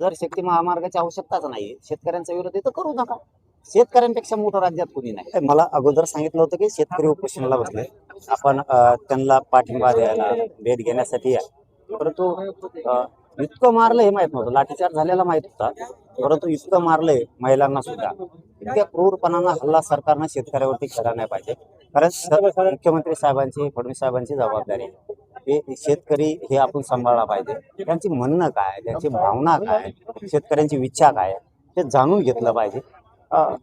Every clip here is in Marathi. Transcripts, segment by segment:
जर शक्ती महामार्गाची आवश्यकताच नाही, शेतकऱ्यांचा विरोध आहे तर करू नका. शेतकऱ्यांपेक्षा मोठं राज्यात कोणी नाही. मला अगोदर सांगितलं होतं की शेतकरी उपोषणाला बसले, आपण त्यांना पाठिंबा द्यायला, भेट घेण्यासाठी या. परंतु इतकं मारलं हे माहित नव्हतं. लाठीचार्ज झालेला माहित होता, परंतु इतकं मारलंय महिलांना सुद्धा. इतक्या क्रूरपणानं हल्ला सरकारनं शेतकऱ्यावरती केला नाही पाहिजे. कारण मुख्यमंत्री साहेबांची, फडणवीस साहेबांची जबाबदारी आहे. हे शेतकरी हे आपण सांभाळला पाहिजे. त्यांची म्हणणं काय, त्यांची भावना काय, शेतकऱ्यांची इच्छा काय, हे जाणून घेतलं पाहिजे.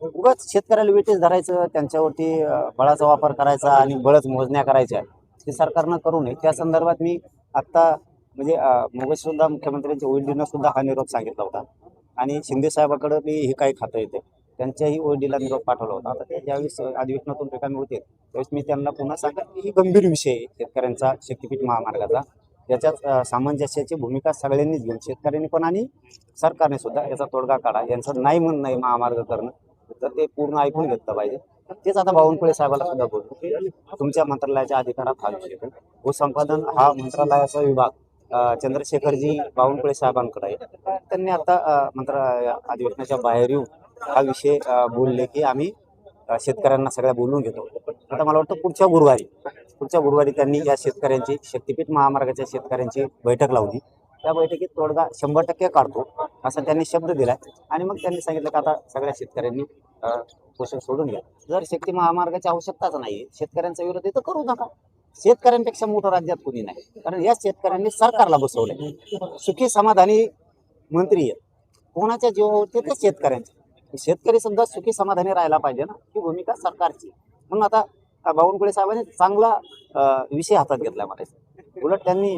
उगाच शेतकऱ्याला वेठीस धरायचं, त्यांच्यावरती बळाचा वापर करायचा आणि बळच मोजण्या करायच्या, हे सरकारनं करू नये. त्या संदर्भात मी आत्ता म्हणजे मगाशी सुद्धा मुख्यमंत्र्यांच्या ओळीनं सुद्धा हा निरोप सांगितला होता आणि शिंदे साहेबाकडे मी हे काही खातं येते, त्यांच्याही ओळीला निरोप पाठवला होता. आता ते ज्यावेळेस अधिवेशनातून रिकामी होते त्यावेळेस मी त्यांना पुन्हा सांगेन की ही गंभीर विषय आहे शेतकऱ्यांचा, शक्तीपीठ महामार्गाचा. याच्यात सामंजस्याची भूमिका सगळ्यांनीच घेऊन, शेतकऱ्यांनी पण आणि सरकारने सुद्धा याचा तोडगा काढा. यांचं नाही म्हणणं आहे महामार्ग करणं, तर ते पूर्ण ऐकून घेतलं पाहिजे. तेच आता बावनकुळे साहेबाला सुद्धा बोलतो की तुमच्या मंत्रालयाच्या अधिकारात हा विषय आहे. भूसंपादन हा मंत्रालयाचा विभाग चंद्रशेखरजी बावनकुळे साहेबांकडे आहे. त्यांनी आता अधिवेशनाच्या बाहेर येऊन हा विषय बोलले की आम्ही शेतकऱ्यांना सगळ्या बोलून घेतो. आता मला वाटतं पुढच्या गुरुवारी त्यांनी या शेतकऱ्यांची, शक्तीपीठ महामार्गाच्या शेतकऱ्यांची बैठक लावली. त्या बैठकीत तोडगा 100% काढतो असा त्यांनी शब्द दिलाय. आणि मग त्यांनी सांगितलं की आता सगळ्या शेतकऱ्यांनी पोषण सोडून घ्या. जर शक्ती महामार्गाची आवश्यकताच नाही, शेतकऱ्यांचा विरोध आहे तर करू नका. शेतकऱ्यांपेक्षा मोठं राज्यात कोणी नाही. कारण या शेतकऱ्यांनी सरकारला बसवलंय. सुखी समाधानी मंत्री आहेत. कोणाच्या जीवावरती ते शेतकऱ्यांचे. शेतकरी सुद्धा सुखी समाधानी राहायला पाहिजे ना, ही भूमिका सरकारची. म्हणून आता बावनकुळे साहेबांनी चांगला विषय हातात घेतला म्हणायचं. उलट त्यांनी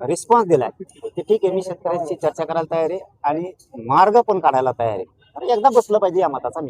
रिस्पॉन्स दिलाय की ठीक आहे, मी शेतकऱ्यांची चर्चा करायला तयार आहे आणि मार्ग पण काढायला तयार आहे. एकदा बसलं पाहिजे या मताचा मी.